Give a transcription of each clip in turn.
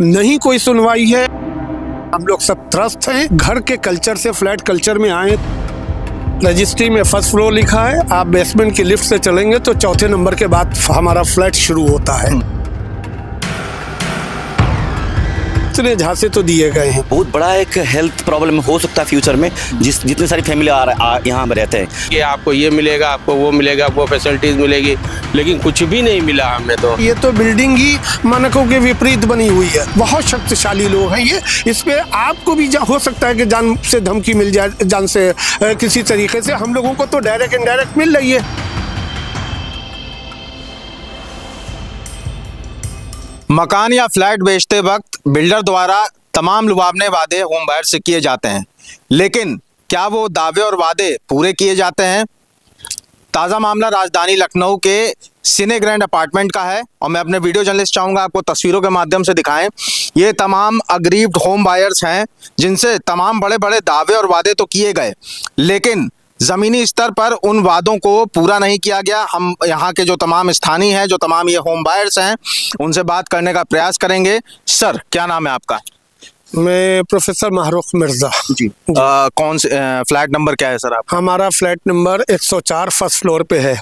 नहीं कोई सुनवाई है। हम लोग सब त्रस्त हैं। घर के कल्चर से फ्लैट कल्चर में आए। रजिस्ट्री में फर्स्ट फ्लोर लिखा है, आप बेसमेंट की लिफ्ट से चलेंगे तो चौथे नंबर के बाद हमारा फ्लैट शुरू होता है। इतने झांसे तो दिए गए हैं। बहुत बड़ा एक हेल्थ प्रॉब्लम हो सकता है फ्यूचर में, जितने सारी फैमिली यहाँ में रहते हैं कि आपको ये मिलेगा, आपको वो मिलेगा, वो फैसिलिटीज मिलेगी, लेकिन कुछ भी नहीं मिला हमें तो। ये तो बिल्डिंग ही मानकों के विपरीत बनी हुई है। बहुत शक्तिशाली लोग हैं ये। इस पे आपको भी हो सकता है कि जान से धमकी मिल जाए, जान से किसी तरीके से। हम लोगों को तो डायरेक्ट इनडायरेक्ट मिल रही है। मकान या फ्लैट बेचते वक्त बिल्डर द्वारा तमाम लुभावने वादे होम बायर से किए जाते हैं, लेकिन क्या वो दावे और वादे पूरे किए जाते हैं? ताज़ा मामला राजधानी लखनऊ के सिने ग्रैंड अपार्टमेंट का है और मैं अपने वीडियो जर्नलिस्ट चाहूँगा आपको तस्वीरों के माध्यम से दिखाएं। ये तमाम अग्रीव्ड होम बायर्स हैं जिनसे तमाम बड़े बड़े दावे और वादे तो किए गए, लेकिन ज़मीनी स्तर पर उन वादों को पूरा नहीं किया गया। हम यहाँ के जो तमाम स्थानीय हैं, जो तमाम ये होम बायर्स हैं, उनसे बात करने का प्रयास करेंगे। सर, क्या नाम है आपका? मैं प्रोफेसर माहरूख मिर्जा जी। कौन से फ्लैट नंबर क्या है सर आप? हमारा फ्लैट नंबर 104 फर्स्ट फ्लोर पे है।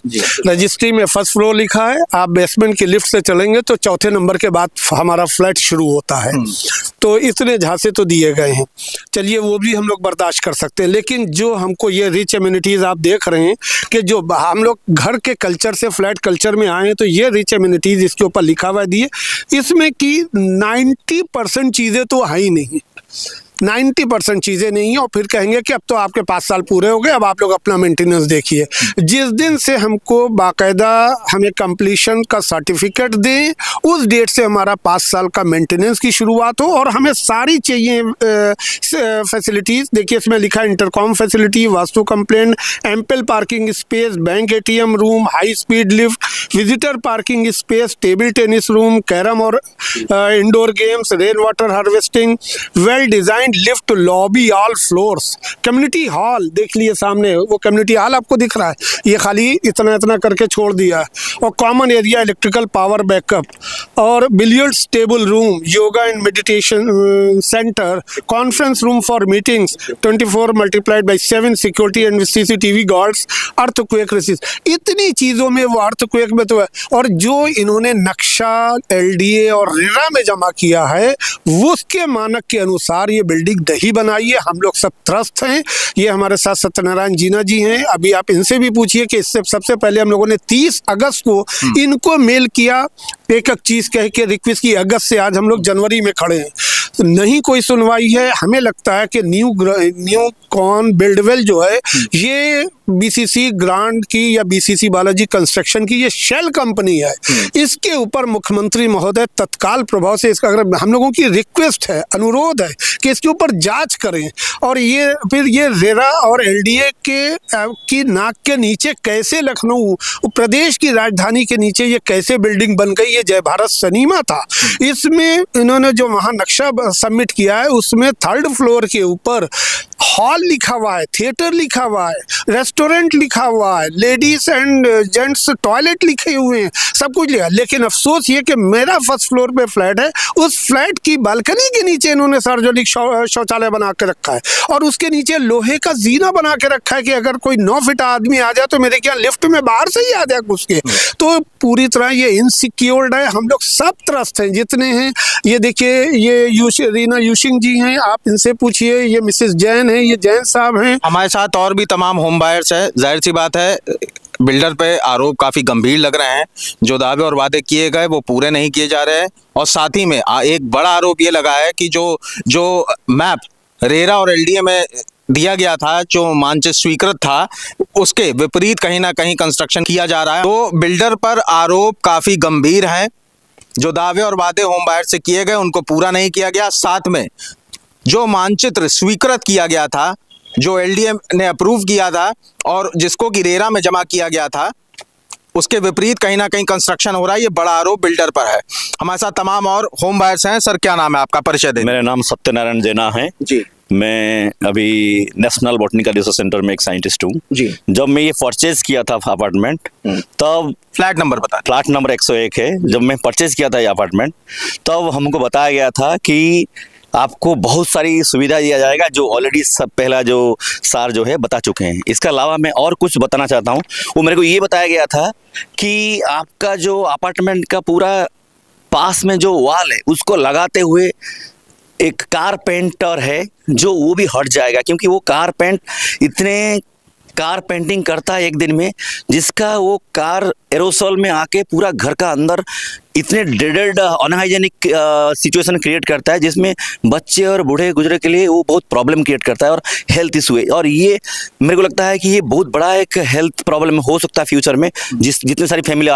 रजिस्ट्री में फर्स्ट फ्लोर लिखा है, आप बेसमेंट की लिफ्ट से चलेंगे तो चौथे नंबर के बाद हमारा फ्लैट शुरू होता है। तो इतने झांसे तो दिए गए हैं। चलिए, वो भी हम लोग बर्दाश्त कर सकते हैं, लेकिन जो हमको ये रिच एम्यूनिटीज आप देख रहे हैं कि जो हम लोग घर के कल्चर से फ्लैट कल्चर में आए हैं, तो ये रिच एम्यूनिटीज इसके ऊपर लिखा हुआ दिए। इसमें कि 90% चीज़ें तो है ही नहीं, 90% चीज़ें नहीं है। और फिर कहेंगे कि अब तो आपके 5 साल पूरे हो गए, अब आप लोग अपना मेंटेनेंस देखिए। जिस दिन से हमको बाकायदा हमें कंप्लीशन का सर्टिफिकेट दें, उस डेट से हमारा 5 साल का मेंटेनेंस की शुरुआत हो। और हमें सारी चाहिए फैसिलिटीज़। देखिए, इसमें लिखा है intercom facility, Vastu compliant, ample parking space, bank ATM room, high speed lift, visitor parking space, table tennis room, carrom और indoor games, rain water harvesting, well design lift, lobby, all floors, community hall. देख लिए सामने वो community hall आपको दिख रहा है, ये खाली इतना इतना करके छोड़ दिया है। और common area, electrical power backup, और billiards table room, yoga and meditation centre, conference room for meetings, 24 × 7 security and CCTV guards, earthquake resist. इतनी चीज़ों में वो अर्थक्वेक में तो है। और जो इन्होंने नक्शा LDA और रेरा में जमा किया है, उसके मानक के अनुसार ये बिल्डिंग नहीं बनाई है। हम लोग सब त्रस्त हैं। ये हमारे साथ सत्यनारायण जीना जी हैं। अभी आप इनसे भी पूछिए कि इससे सबसे पहले हम लोगों ने 30 अगस्त को इनको मेल किया, एक चीज कह के रिक्वेस्ट की। अगस्त से आज हम लोग जनवरी में खड़े हैं, तो नहीं कोई सुनवाई है। हमें लगता है कि न्यू कॉन बिल्डवेल जो है, ये BCC ग्रांड की या BCC बालाजी कंस्ट्रक्शन की ये शेल कंपनी है। इसके ऊपर मुख्यमंत्री महोदय तत्काल प्रभाव से इसका, अगर हम लोगों की रिक्वेस्ट है, अनुरोध है कि इसके ऊपर जांच करें। और ये फिर ये रेरा और LDA की नाक के नीचे कैसे लखनऊ प्रदेश की राजधानी के नीचे ये कैसे बिल्डिंग बन गई? ये जय भारत सिनेमा था। इसमें इन्होंने जो वहाँ नक्शा सबमिट किया है, उसमें 3rd फ्लोर के ऊपर हॉल लिखा हुआ है, थिएटर लिखा हुआ है, रेस्टोरेंट लिखा हुआ है, लेडीज एंड जेंट्स टॉयलेट लिखे हुए हैं, सब कुछ लिखा। लेकिन अफसोस ये कि मेरा फर्स्ट फ्लोर पे फ्लैट है, उस फ्लैट की बालकनी के नीचे इन्होंने सार्वजनिक शौचालय बना के रखा है। और उसके नीचे लोहे का जीना बना के रखा है कि अगर कोई 9 फीट आदमी आ जाए तो मेरे क्या लिफ्ट में बाहर से ही आ जाए घुस के। तो पूरी तरह ये इनसिक्योर्ड है। हम लोग सब त्रस्त हैं जितने हैं। ये देखिए, ये रीना यूशिंग जी हैं, आप इनसे पूछिए। ये मिसेस जैन है, ये जैन साहब हैं। हमारे साथ और भी तमाम होम बायर्स है। जाहिर सी बात है, बिल्डर पे आरोप काफी गंभीर लग रहे हैं। जो दावे और वादे किए गए वो पूरे नहीं किए जा रहे हैं। और साथ ही में एक बड़ा आरोप ये लगा है कि जो मैप रेरा और LDA में दिया गया था, जो मानचित्र स्वीकृत था, उसके विपरीत कहीं ना कहीं कंस्ट्रक्शन किया जा रहा है। तो बिल्डर पर आरोप काफी गंभीर हैं। जो दावे और वादे होम बायर से किए गए उनको पूरा नहीं किया गया। साथ में जो मानचित्र स्वीकृत किया गया था, जो LDA ने अप्रूव किया था और जिसको कि रेरा में जमा किया गया था, उसके विपरीत कहीं ना कहीं कंस्ट्रक्शन हो रहा है। ये बड़ा आरोप बिल्डर पर है। हमारे साथ तमाम और होम बायर्स हैं। सर, क्या नाम है आपका? परिचय दें। मेरा नाम सत्यनारायण जेना है जी। मैं अभी नेशनल बॉटनिकल रिसर्च सेंटर में एक साइंटिस्ट हूँ जी। जब मैं ये परचेज किया था अपार्टमेंट, तब फ्लैट नंबर बता फ्लैट नंबर 101 है। जब मैं परचेज किया था ये अपार्टमेंट, तब हमको बताया गया था कि आपको बहुत सारी सुविधा दिया जाएगा, जो ऑलरेडी सब पहला जो सार जो है बता चुके हैं। इसके अलावा मैं और कुछ बताना चाहता हूँ। वो मेरे को ये बताया गया था कि आपका जो अपार्टमेंट का पूरा पास में जो वॉल है उसको लगाते हुए एक कारपेंटर है जो वो भी हट जाएगा, क्योंकि वो इतने कार पेंटिंग करता है एक दिन में, जिसका वो कार एरोसोल में आके पूरा घर का अंदर इतने डेडेड अनहाइजेनिक सिचुएशन क्रिएट करता है, जिसमें बच्चे और बूढ़े गुजरे के लिए वो बहुत प्रॉब्लम क्रिएट करता है और हेल्थ इशू है। और ये मेरे को लगता है कि ये बहुत बड़ा एक हेल्थ प्रॉब्लम हो सकता है फ्यूचर में, जितने सारी फैमिली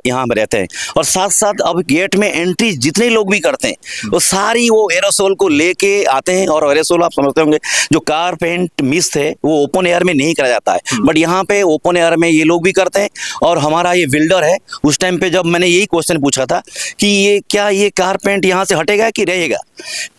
यहाँ पे रहते हैं। और साथ साथ अब गेट में एंट्री जितने लोग भी करते हैं वो सारी वो एरोसोल को लेके आते हैं। और एरोसोल आप समझते होंगे जो कार पेंट मिस्ट है वो ओपन एयर में नहीं करा जाता है, बट यहाँ पे ओपन एयर में ये लोग भी करते हैं। और हमारा ये बिल्डर है, उस टाइम पे जब मैंने यही क्वेश्चन पूछा था कि ये कार पेंट यहाँ से हटेगा कि रहेगा,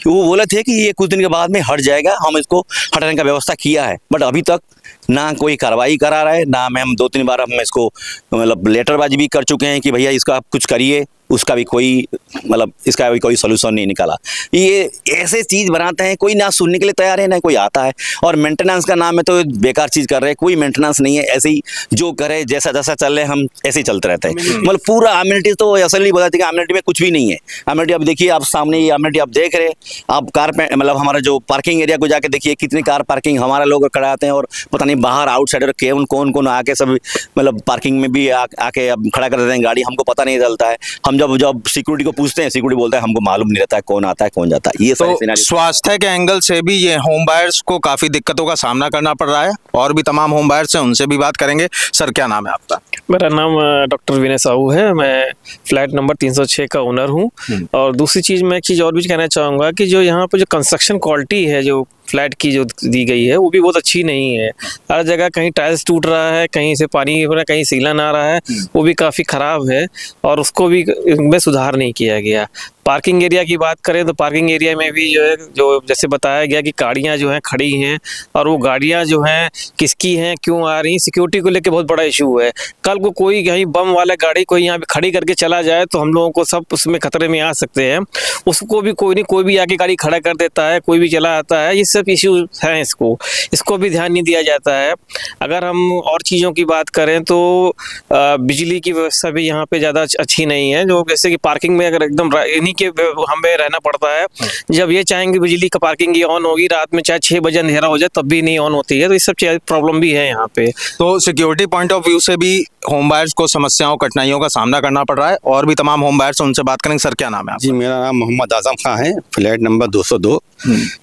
वो बोले थे कि ये कुछ दिन के बाद में हट जाएगा, हम इसको हटाने का व्यवस्था किया है। बट अभी तक ना कोई कार्रवाई करा रहा है, ना हम 2-3 बार हम इसको मतलब लेटरबाजी भी कर चुके हैं कि भैया इसका आप कुछ करिए, उसका भी कोई मतलब इसका भी कोई सोल्यूशन नहीं निकाला। ये ऐसे चीज़ बनाते हैं, कोई ना सुनने के लिए तैयार है ना कोई आता है। और मेंटेनेंस का नाम है तो बेकार चीज़ कर रहे हैं, कोई मेंटेनेंस नहीं है, ऐसे ही जो करे जैसा जैसा चल रहे हम ऐसे ही चलते रहते हैं। मतलब पूरा अम्यूनिटी तो असली बताते हैं कि अम्यूनिटी में कुछ भी नहीं है। अम्यूनिटी अब देखिए, आप सामने ये अम्यूनिटी आप देख रहे हैं, आप कार मतलब हमारा जो पार्किंग एरिया को जाके देखिए, कितनी कार पार्किंग हमारा लोग खड़ा आते हैं और पता नहीं बाहर आउटसाइडर कौन आके सब मतलब पार्किंग में भी आके अब खड़ा कर देते हैं गाड़ी, हमको पता नहीं चलता है। हम जब सिक्योरिटी को पूछते हैं, सिक्योरिटी बोलता है हमको मालूम नहीं रहता है कौन आता है कौन जाता है। ये तो स्वास्थ्य के एंगल से भी ये होम बायर्स को काफी दिक्कतों का सामना करना पड़ रहा है। और भी तमाम होम बायर्स हैं, उनसे भी बात करेंगे। सर, क्या नाम है आपका? मेरा नाम डॉक्टर विनय साहू है। मैं फ्लैट नंबर 306 का ओनर हूँ। और दूसरी चीज़ मैं एक चीज़ और भी कहना चाहूँगा कि जो यहाँ पर जो कंस्ट्रक्शन क्वालिटी है जो फ्लैट की जो दी गई है वो भी बहुत अच्छी नहीं है। हर जगह कहीं टाइल्स टूट रहा है, कहीं से पानी हो रहा है, कहीं सीलन आ रहा है, वो भी काफ़ी ख़राब है और उसको भी इनमें सुधार नहीं किया गया। पार्किंग एरिया की बात करें तो पार्किंग एरिया में भी जो है, जो जैसे बताया गया कि गाड़ियां जो हैं खड़ी हैं और वो गाड़ियां जो हैं किसकी हैं, क्यों आ रही, सिक्योरिटी को लेकर बहुत बड़ा इशू है। कल को कोई कहीं बम वाला गाड़ी कोई यहाँ पे खड़ी करके चला जाए तो हम लोगों को सब उसमें खतरे में आ सकते हैं। उसको भी कोई भी आके गाड़ी खड़ा कर देता है, कोई भी चला आता है, ये सब इशू हैं। इसको भी ध्यान नहीं दिया जाता है। अगर हम और चीज़ों की बात करें तो बिजली की व्यवस्था भी यहाँ पे ज़्यादा अच्छी नहीं है। जो जैसे कि पार्किंग में अगर एकदम इन्हीं के हमें रहना पड़ता है, जब ये चाहेंगे बिजली का पार्किंग ये ऑन होगी, रात में चाहे 6 बजे अंधेरा हो जाए तब भी नहीं ऑन होती है। तो ये सब प्रॉब्लम भी है यहाँ पे। तो सिक्योरिटी पॉइंट ऑफ व्यू से भी होम बायर्स को समस्याओं कठिनाइयों का सामना करना पड़ रहा है। और भी तमाम होम बायर्स उनसे बात करेंगे। सर, क्या नाम है आपका? जी, मेरा नाम मोहम्मद आजम खान है, फ्लैट नंबर 202।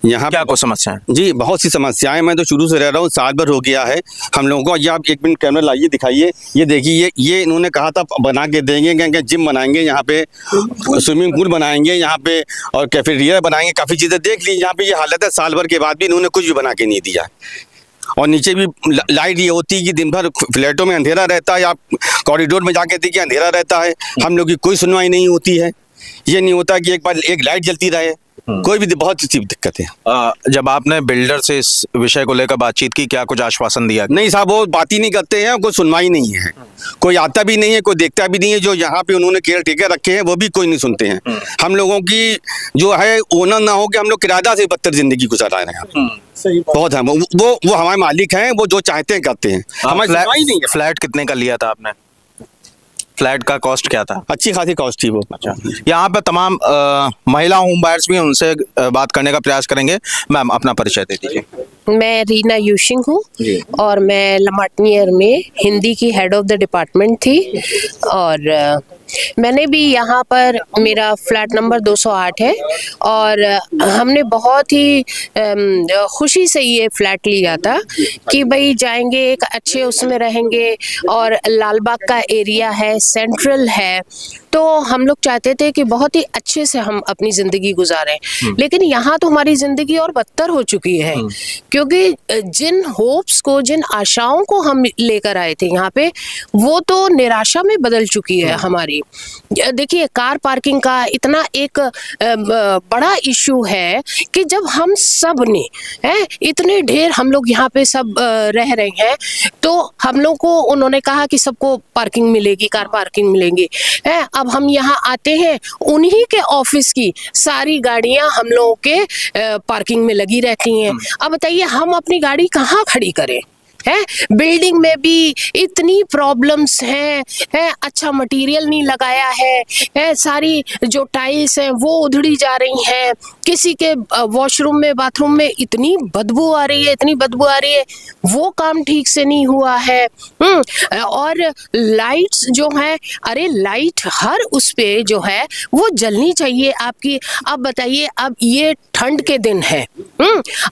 यहाँ क्या कुछ समस्या है? जी, बहुत सी समस्याएं। मैं तो शुरू से रह रहा हूँ, साल भर हो गया है हम लोगों को। ये आप 1 मिनट कैमरा लाइए, दिखाइए। ये देखिए, ये इन्होंने कहा था बना के देंगे, कहेंगे जिम बनाएंगे यहाँ पे, स्विमिंग पूल बनाएंगे यहाँ पे और कैफेटेरिया बनाएंगे, काफ़ी चीज़ें देख ली। यहाँ पे ये हालत है, साल भर के बाद भी इन्होंने कुछ भी बना के नहीं दिया। और नीचे भी लाइट ये होती है कि दिन भर फ्लैटों में अंधेरा रहता है, आप कॉरिडोर में जाके देखिए अंधेरा रहता है, हम लोग की कोई सुनवाई नहीं होती है। ये नहीं होता कि एक बार एक लाइट जलती रहे, कोई भी बहुत सी दिक्कत है। जब आपने बिल्डर से इस विषय को लेकर बातचीत की, क्या कुछ आश्वासन दिया? नहीं साहब, वो बात ही नहीं करते हैं, कोई सुनवाई नहीं है, कोई आता भी नहीं है, कोई देखता भी नहीं है। जो यहाँ पे उन्होंने केयर टेकर रखे हैं वो भी कोई नहीं सुनते हैं। हम लोगों की जो है ओनर ना हो कि हम लोग किराएदार से बदतर जिंदगी गुजार रहे हैं। बहुत है वो हमारे मालिक हैं, वो जो चाहते हैं करते हैं। हमारी सुनवाई नहीं है। फ्लैट कितने का लिया था आपने? फ्लैट का कॉस्ट क्या था? अच्छी खासी कॉस्ट थी वो। अच्छा, यहाँ पे तमाम महिला होम बायर्स भी, उनसे बात करने का प्रयास करेंगे। मैम, अपना परिचय दे दीजिए। मैं रीना यूशिंग हूँ और मैं लमाटनियर में हिंदी की हेड ऑफ द डिपार्टमेंट थी। और मैंने भी यहाँ पर, मेरा फ्लैट नंबर 208 है और हमने बहुत ही खुशी से ये फ्लैट लिया था कि भाई जाएंगे, एक अच्छे उसमें रहेंगे और लालबाग का एरिया है, सेंट्रल है, तो हम लोग चाहते थे कि बहुत ही अच्छे से हम अपनी ज़िंदगी गुजारें, लेकिन यहाँ तो हमारी ज़िंदगी और बदतर हो चुकी है, क्योंकि जिन होप्स को, जिन आशाओं को हम लेकर आए थे यहाँ पे, वो तो निराशा में बदल चुकी है हमारी। देखिए, कार पार्किंग का इतना एक बड़ा इशू है कि जब हम सब ने इतने ढेर हम लोग यहाँ पे सब रह रहे हैं, तो हम लोग को उन्होंने कहा कि सबको पार्किंग मिलेगी, कार पार्किंग मिलेंगी। अब हम यहाँ आते हैं, उन्हीं के ऑफिस की सारी गाड़ियां हम लोगों के पार्किंग में लगी रहती हैं। अब बताइए, हम अपनी गाड़ी कहाँ खड़ी करें? बिल्डिंग में भी इतनी प्रॉब्लम्स हैं, अच्छा मटेरियल नहीं लगाया है, सारी जो टाइल्स हैं वो उधड़ी जा रही हैं, किसी के वॉशरूम में, बाथरूम में इतनी बदबू आ रही है, इतनी बदबू आ रही है, वो काम ठीक से नहीं हुआ है। और लाइट्स जो हैं, अरे लाइट हर उस पे जो है वो जलनी चाहिए आपकी। अब बताइए, अब ये ठंड के दिन है,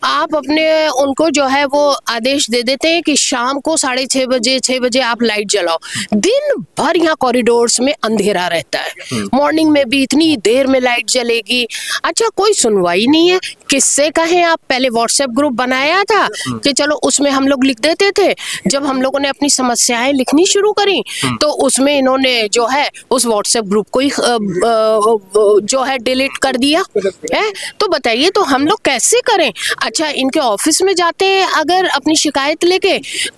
आप अपने उनको जो है वो आदेश दे देते हैं कि शाम को 6:30 6 बजे आप लाइट जलाओ। दिन भर यहाँ कॉरिडोर्स में अंधेरा रहता है, मॉर्निंग में भी इतनी देर में लाइट जलेगी। अच्छा, कोई सुनवाई नहीं है, किससे कहें आप? पहले व्हाट्सएप ग्रुप बनाया था कि चलो उसमें हम लोग लिख देते थे। जब हम लोगों ने अपनी समस्याएं लिखनी शुरू करी तो उसमें इन्होंने जो है उस व्हाट्सएप ग्रुप को ही जो है डिलीट कर दिया है। तो बताइए, तो हम लोग कैसे करें? अच्छा, इनके ऑफिस में जाते हैं अगर अपनी शिकायत लेके,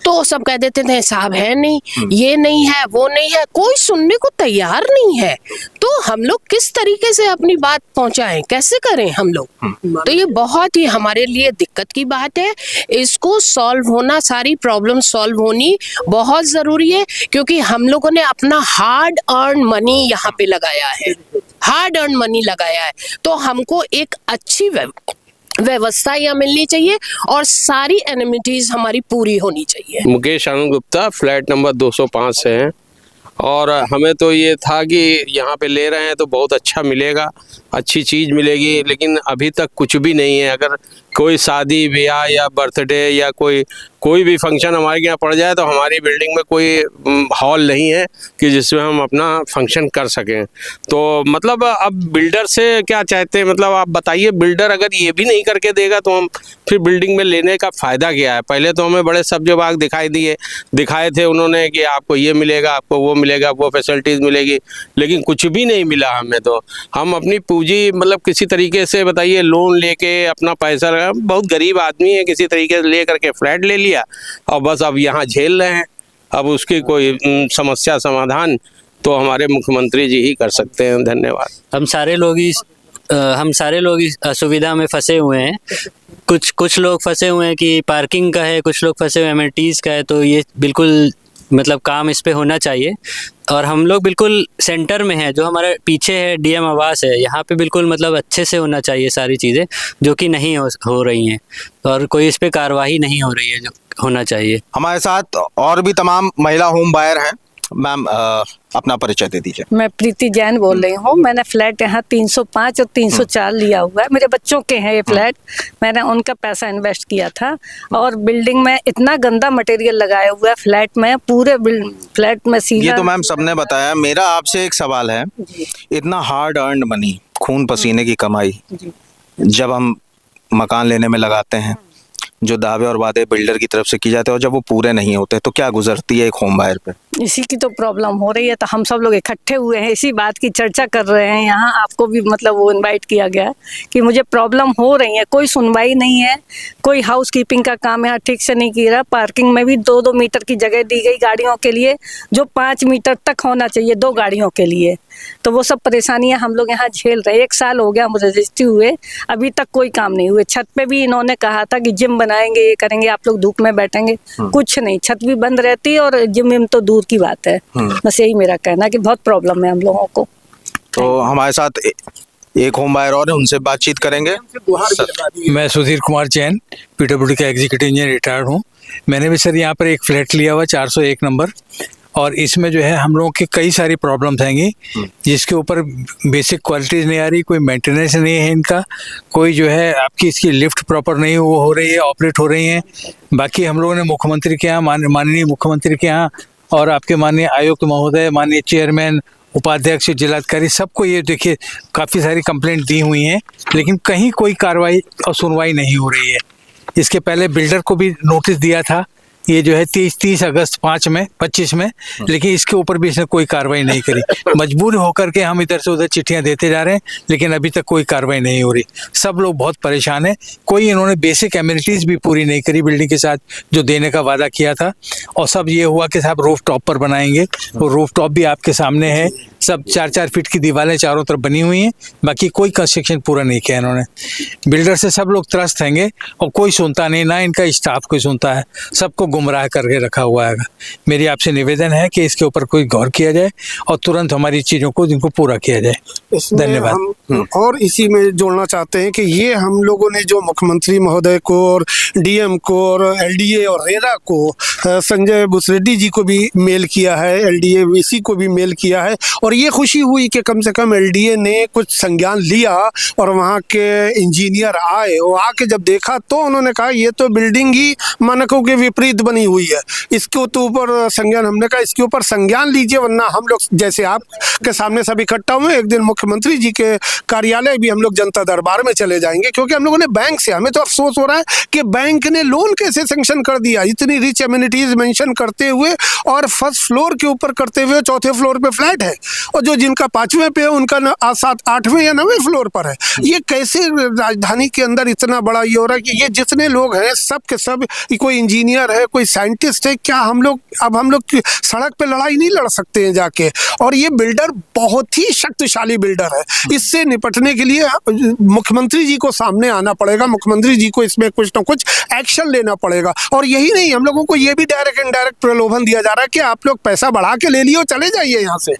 तो सब कह देते थे साहब है नहीं, ये नहीं है, वो नहीं है, कोई सुनने को तैयार नहीं है। तो हम लोग किस तरीके से अपनी बात पहुंचाएं, कैसे करें हम लोग? तो ये बहुत ही हमारे लिए दिक्कत की बात है। इसको सॉल्व होना, सारी प्रॉब्लम सॉल्व होनी बहुत जरूरी है, क्योंकि हम लोगों ने अपना हार्ड अर्न मनी यहाँ पे लगाया है, हार्ड अर्न मनी लगाया है। तो हमको एक अच्छी व्यवस्था यहाँ मिलनी चाहिए और सारी एनिमिटीज हमारी पूरी होनी चाहिए। मुकेश आनंद गुप्ता, फ्लैट नंबर 205 से हैं, और हमें तो ये था कि यहाँ पे ले रहे हैं तो बहुत अच्छा मिलेगा, अच्छी चीज़ मिलेगी, लेकिन अभी तक कुछ भी नहीं है। अगर कोई शादी ब्याह या बर्थडे या कोई भी फंक्शन हमारे यहाँ पड़ जाए तो हमारी बिल्डिंग में कोई हॉल नहीं है कि जिसमें हम अपना फंक्शन कर सकें। तो मतलब अब बिल्डर से क्या चाहते हैं, मतलब आप बताइए, बिल्डर अगर ये भी नहीं करके देगा तो हम फिर बिल्डिंग में लेने का फ़ायदा क्या है? पहले तो हमें बड़े सब्ज बाग दिखाए थे उन्होंने कि आपको ये मिलेगा, आपको वो मिलेगा, वो फैसिलिटीज़ मिलेगी, लेकिन कुछ भी नहीं मिला हमें। तो हम अपनी पूंजी मतलब किसी तरीके से, बताइए, लोन लेके अपना पैसा लगा, बहुत गरीब आदमी है, किसी तरीके से ले करके फ्लैट ले लिया और बस अब यहाँ झेल रहे हैं। अब उसकी कोई समस्या समाधान तो हमारे मुख्यमंत्री जी ही कर सकते हैं। धन्यवाद। हम सारे लोग इस असुविधा में फंसे हुए हैं। कुछ लोग फंसे हुए हैं कि पार्किंग का है, कुछ लोग फंसे हुए एमिनिटीज़ का है। तो ये बिल्कुल मतलब काम इस पे होना चाहिए। और हम लोग बिल्कुल सेंटर में हैं, जो हमारे पीछे है डीएम आवास है, यहाँ पे बिल्कुल मतलब अच्छे से होना चाहिए सारी चीज़ें, जो कि नहीं हो रही हैं, और कोई इस पे कार्रवाई नहीं हो रही है जो होना चाहिए। हमारे साथ और भी तमाम महिला होम बायर हैं। मैम, अपना परिचय दे दीजिए। मैं प्रीति जैन बोल रही हूँ। मैंने फ्लैट यहाँ 305 और 304 लिया हुआ है। मेरे बच्चों के हैं ये फ्लैट, मैंने उनका पैसा इन्वेस्ट किया था। और बिल्डिंग में इतना गंदा मटेरियल लगाया हुआ है फ्लैट में, पूरे फ्लैट में सीला। ये तो मैम सबने बताया। मेरा आपसे एक सवाल है, इतना हार्ड अर्न्ड मनी, खून पसीने की कमाई जब हम मकान लेने में लगाते हैं, जो दावे और वादे बिल्डर की तरफ से की जाते हैं, और जब वो पूरे नहीं होते तो क्या गुजरती है एक होम बायर पे? इसी की तो प्रॉब्लम हो रही है। तो हम सब लोग इकट्ठे हुए हैं, इसी बात की चर्चा कर रहे हैं यहाँ। आपको भी मतलब वो इनवाइट किया गया कि मुझे प्रॉब्लम हो रही है, कोई सुनवाई नहीं है, कोई हाउस कीपिंग का काम यहाँ ठीक से नहीं किया रहा। पार्किंग में भी 2-2 मीटर की जगह दी गई गाड़ियों के लिए, जो 5 मीटर तक होना चाहिए 2 गाड़ियों के लिए। तो वो सब परेशानियां हम लोग यहाँ झेल रहे हैं। 1 साल हो गया मुझे रजिस्ट्री हुए, अभी तक कोई काम नहीं हुए। छत पे भी इन्होंने कहा था कि जिम बनाएंगे, ये करेंगे, आप लोग धूप में बैठेंगे, कुछ नहीं, छत भी बंद रहती है और जिम तो दूर की बात है। बस यही मेरा कहना कि बहुत प्रॉब्लम है हम लोगों को। तो हमारे साथ एक होम बायर और है, उनसे बातचीत करेंगे। मैं सुधीर कुमार जैन, पीडब्ल्यूडी का एग्जीक्यूटिव इंजीनियर रिटायर्ड हूँ। मैंने भी सर यहाँ पर एक फ्लैट लिया हुआ 401 नंबर, और इसमें जो है हम लोगों की कई सारी प्रॉब्लम्स आएंगी, जिसके ऊपर बेसिक क्वालिटीज़ नहीं आ रही, कोई मेंटेनेंस नहीं है इनका, कोई जो है आपकी इसकी लिफ्ट प्रॉपर नहीं वो हो रही है, ऑपरेट हो रही हैं। बाकी हम लोगों ने मुख्यमंत्री के यहाँ, माननीय मुख्यमंत्री के यहाँ, और आपके माननीय आयुक्त महोदय, माननीय चेयरमैन उपाध्यक्ष, जिलाधिकारी, सबको ये देखिए काफ़ी सारी कंप्लेंट दी हुई हैं, लेकिन कहीं कोई कार्रवाई और सुनवाई नहीं हो रही है। इसके पहले बिल्डर को भी नोटिस दिया था, ये जो है 30 अगस्त 25 में, लेकिन इसके ऊपर भी इसने कोई कार्रवाई नहीं करी। मजबूर होकर के हम इधर से उधर चिट्ठियां देते जा रहे हैं, लेकिन अभी तक कोई कार्रवाई नहीं हो रही। सब लोग बहुत परेशान हैं। कोई इन्होंने बेसिक एमिनिटीज़ भी पूरी नहीं करी बिल्डिंग के साथ जो देने का वादा किया था। और सब ये हुआ कि साहब रूफ टॉप पर बनाएंगे, वो रूफ टॉप भी आपके सामने है। सब 4-4 फीट की दीवारें चारों तरफ बनी हुई हैं, बाकी कोई कंस्ट्रक्शन पूरा नहीं किया इन्होंने। बिल्डर से सब लोग त्रस्त हैंगे और कोई सुनता नहीं, ना इनका स्टाफ कोई सुनता है, सबको गुमराह करके रखा हुआ है। मेरी आपसे निवेदन है कि इसके ऊपर कोई गौर किया जाए और तुरंत हमारी चीज़ों को जिनको पूरा किया जाए। धन्यवाद। हम और इसी में जोड़ना चाहते हैं कि ये हम लोगों ने जो मुख्यमंत्री महोदय को और डीएम को और एलडीए और रेरा को, संजय भूसरेड्डी जी को भी मेल किया है, एलडीए वीसी को भी मेल किया है। और ये खुशी हुई कि कम से कम एलडीए ने कुछ संज्ञान लिया और वहाँ के इंजीनियर आए और आके जब देखा तो उन्होंने कहा ये तो बिल्डिंग ही मानकों के विपरीत बनी हुई है, इसके तो ऊपर संज्ञान, हमने कहा इसके ऊपर संज्ञान लीजिए, वरना हम लोग जैसे आप के सामने सब इकट्ठा हुए, एक दिन मुख्यमंत्री जी के कार्यालय भी हम लोग जनता दरबार में चले जाएंगे। क्योंकि हम लोगों ने बैंक से, हमें तो अफसोस हो रहा है कि बैंक ने लोन कैसे सैंक्शन कर दिया, इतनी रिच एमिनिटीज मेंशन करते हुए और फर्स्ट फ्लोर के ऊपर करते हुए चौथे फ्लोर पे फ्लैट है, और जो जिनका 5वें पे है उनका 7, 8वें या 9वें फ्लोर पर है। ये कैसे राजधानी के अंदर इतना बड़ा ये हो रहा है कि ये जितने लोग हैं सब के सब, कोई इंजीनियर है, कोई साइंटिस्ट है, क्या हम लोग सड़क पे लड़ाई नहीं लड़ सकते हैं जाके? और ये बिल्डर बहुत ही शक्तिशाली बिल्डर है, इससे निपटने के लिए मुख्यमंत्री जी को सामने आना पड़ेगा, मुख्यमंत्री जी को इसमें कुछ ना कुछ एक्शन लेना पड़ेगा। और यही नहीं, हम लोगों को ये भी डायरेक्ट इनडायरेक्ट प्रलोभन दिया जा रहा है कि आप लोग पैसा बढ़ा के ले लियो, चले जाइए यहाँ से।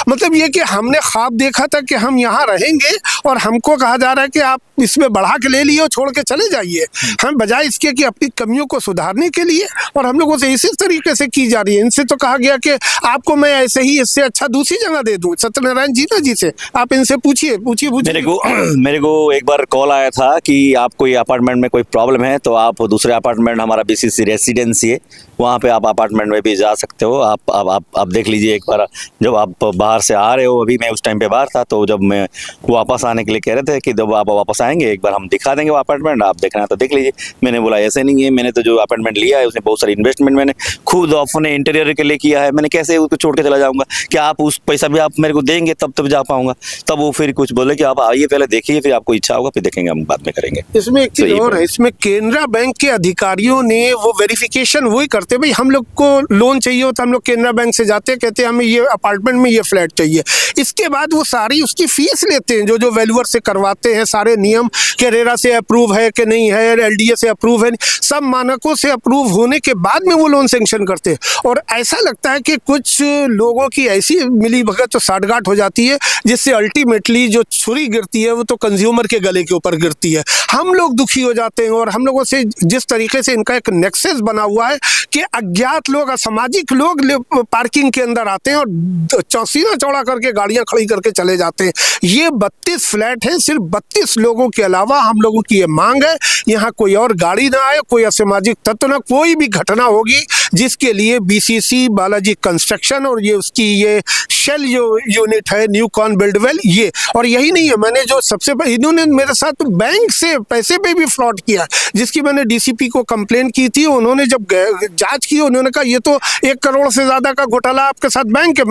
मतलब ये कि हमने ख्वाब देखा था कि हम यहाँ रहेंगे और हमको कहा जा रहा है कि आप इसमें बढ़ा के ले लियो, छोड़ के चले जाइए। हम बजाय इसके कि अपनी कमियों को सुधारने के लिए, और हम लोगों से इसी तरीके से की जा रही है। इनसे तो कहा गया कि आपको मैं ऐसे ही इससे अच्छा दूसरी जगह दे दूं। सत्यनारायण जीना जी से आप इनसे पूछिए। मेरे को एक बार कॉल आया था कि आपको ये अपार्टमेंट में कोई प्रॉब्लम है तो आप दूसरे अपार्टमेंट, हमारा बीसीसी रेसिडेंसी है, वहाँ पे आप अपार्टमेंट में भी जा सकते हो। आप देख लीजिए एक बार, जब आप बाहर से आ रहे हो, अभी मैं उस टाइम पे बाहर था, तो जब मैं वापस आने के लिए कह रहे थे कि जब आप वापस आएंगे एक बार हम दिखा देंगे वो अपार्टमेंट, आप देखना है तो देख लीजिए। मैंने बोला ऐसे नहीं है, मैंने तो जो अपार्टमेंट लिया है उसमें बहुत सारी इन्वेस्टमेंट मैंने खुद अपने इंटीरियर के लिए किया है, मैंने कैसे उसको छोड़ के चला जाऊँगा? क्या आप उस पैसा भी आप मेरे को देंगे तब जा पाऊँगा? तब वो फिर कुछ बोले कि आप आइए पहले देखिए, फिर आपको इच्छा होगा फिर देखेंगे, हम बाद में करेंगे। इसमें एक चीज और है, इसमें केनरा बैंक के अधिकारियों ने वो वेरिफिकेशन वही करते, भाई हम लोग को लोन चाहिए होता, हम लोग केनरा बैंक से जाते हैं, कहते हैं हमें ये अपार्टमेंट में ये फ्लैट चाहिए। इसके बाद वो सारी उसकी फीस लेते हैं, जो वैल्यूअर से करवाते हैं, सारे नियम के रेरा से अप्रूव है कि नहीं है, एलडीए से अप्रूव है, सब मानकों से अप्रूव होने के बाद में वो लोन सैंक्शन करते हैं। और ऐसा लगता है कि कुछ लोगों की ऐसी मिली भगत तो साठगांठ हो जाती है, जिससे अल्टीमेटली जो छुरी गिरती है वो तो कंज्यूमर के गले के ऊपर गिरती है। हम लोग दुखी हो जाते हैं। और हम लोगों से जिस तरीके से इनका एक नेक्सस बना हुआ है कि अज्ञात लोग, असामाजिक लोग पार्किंग के अंदर आते हैं और चौसीना चौड़ा करके गाड़ियां खड़ी करके चले जाते हैं। ये 32 फ्लैट है, सिर्फ 32 लोगों के अलावा हम लोगों की ये मांग है यहाँ कोई और गाड़ी ना आए, कोई असामाजिक तत्व ना, कोई भी घटना होगी जिसके लिए बीसीसी बालाजी कंस्ट्रक्शन और ये उसकी ये शेल जो यूनिट है न्यू कॉन बिल्डवेल, ये। और यही नहीं है, मैंने जो सबसे इन्होंने मेरे साथ बैंक से पैसे पे भी फ्रॉड किया, जिसकी मैंने डीसीपी को कंप्लेन की थी। उन्होंने जब जांच की, उन्होंने कहा ये तो 1 करोड़ से ज्यादा का घोटाला आपके साथ बैंक है।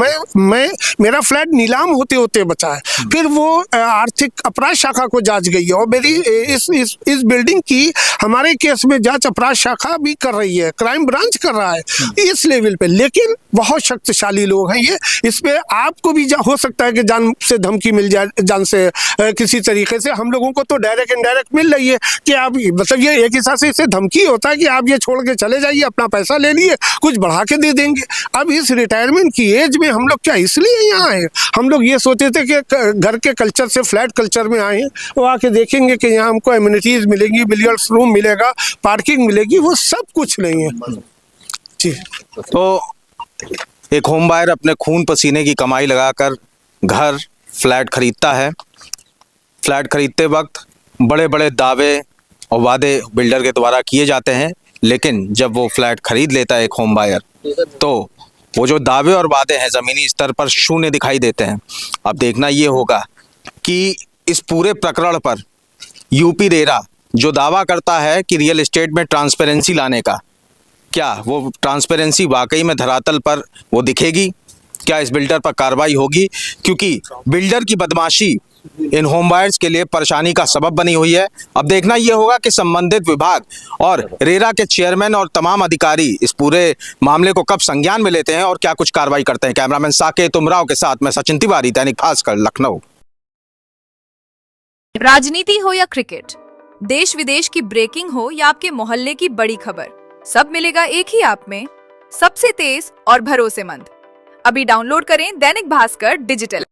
मेरा फ्लैट नीलाम होते होते बचा है। फिर वो आर्थिक अपराध शाखा को जांच गई है और मेरी इस बिल्डिंग की हमारे केस में जांच अपराध शाखा भी कर रही है, क्राइम ब्रांच कर रहा है इस लेवल पे। लेकिन बहुत शक्तिशाली लोग हैं ये, इसमें आपको भी हो सकता है कि जान से धमकी मिल जाए, जान से किसी तरीके से। हम लोगों को तो डायरेक्ट इनडायरेक्ट मिल रही है कि आप, मतलब ये एक हिसाब से इससे धमकी होता है कि आप ये छोड़ के चले जाइए, अपना पैसा ले लिए, कुछ बढ़ा के दे देंगे। अब इस रिटायरमेंट की एज में हम लोग क्या इसलिए यहाँ आए? हम लोग ये सोचे थे कि घर के कल्चर से फ्लैट कल्चर में आए हैं, वो आके देखेंगे कि यहाँ हमको एमिनिटीज मिलेंगी, बिलियर्ड्स रूम मिलेगा, पार्किंग मिलेगी, वो सब कुछ नहीं है जी। तो एक होम बायर अपने खून पसीने की कमाई लगाकर घर फ्लैट खरीदता है। फ्लैट खरीदते वक्त बड़े बड़े दावे और वादे बिल्डर के द्वारा किए जाते हैं, लेकिन जब वो फ्लैट खरीद लेता है एक होम बायर, तो वो जो दावे और वादे हैं जमीनी स्तर पर शून्य दिखाई देते हैं। अब देखना ये होगा कि इस पूरे प्रकरण पर यूपी रेरा जो दावा करता है कि रियल एस्टेट में ट्रांसपेरेंसी लाने का, क्या वो ट्रांसपेरेंसी वाकई में धरातल पर वो दिखेगी? क्या इस बिल्डर पर कार्रवाई होगी? क्योंकि बिल्डर की बदमाशी इन होम बायर्स के लिए परेशानी का सबब बनी हुई है। अब देखना यह होगा कि संबंधित विभाग और रेरा के चेयरमैन और तमाम अधिकारी इस पूरे मामले को कब संज्ञान में लेते हैं और क्या कुछ कार्रवाई करते हैं। कैमरामैन साकेत उमराव के साथ मैं सचिन तिवारी, दैनिक भास्कर, लखनऊ। राजनीति हो या क्रिकेट, देश विदेश की ब्रेकिंग हो या आपके मोहल्ले की बड़ी खबर, सब मिलेगा एक ही ऐप में, सबसे तेज और भरोसेमंद। अभी डाउनलोड करें दैनिक भास्कर डिजिटल।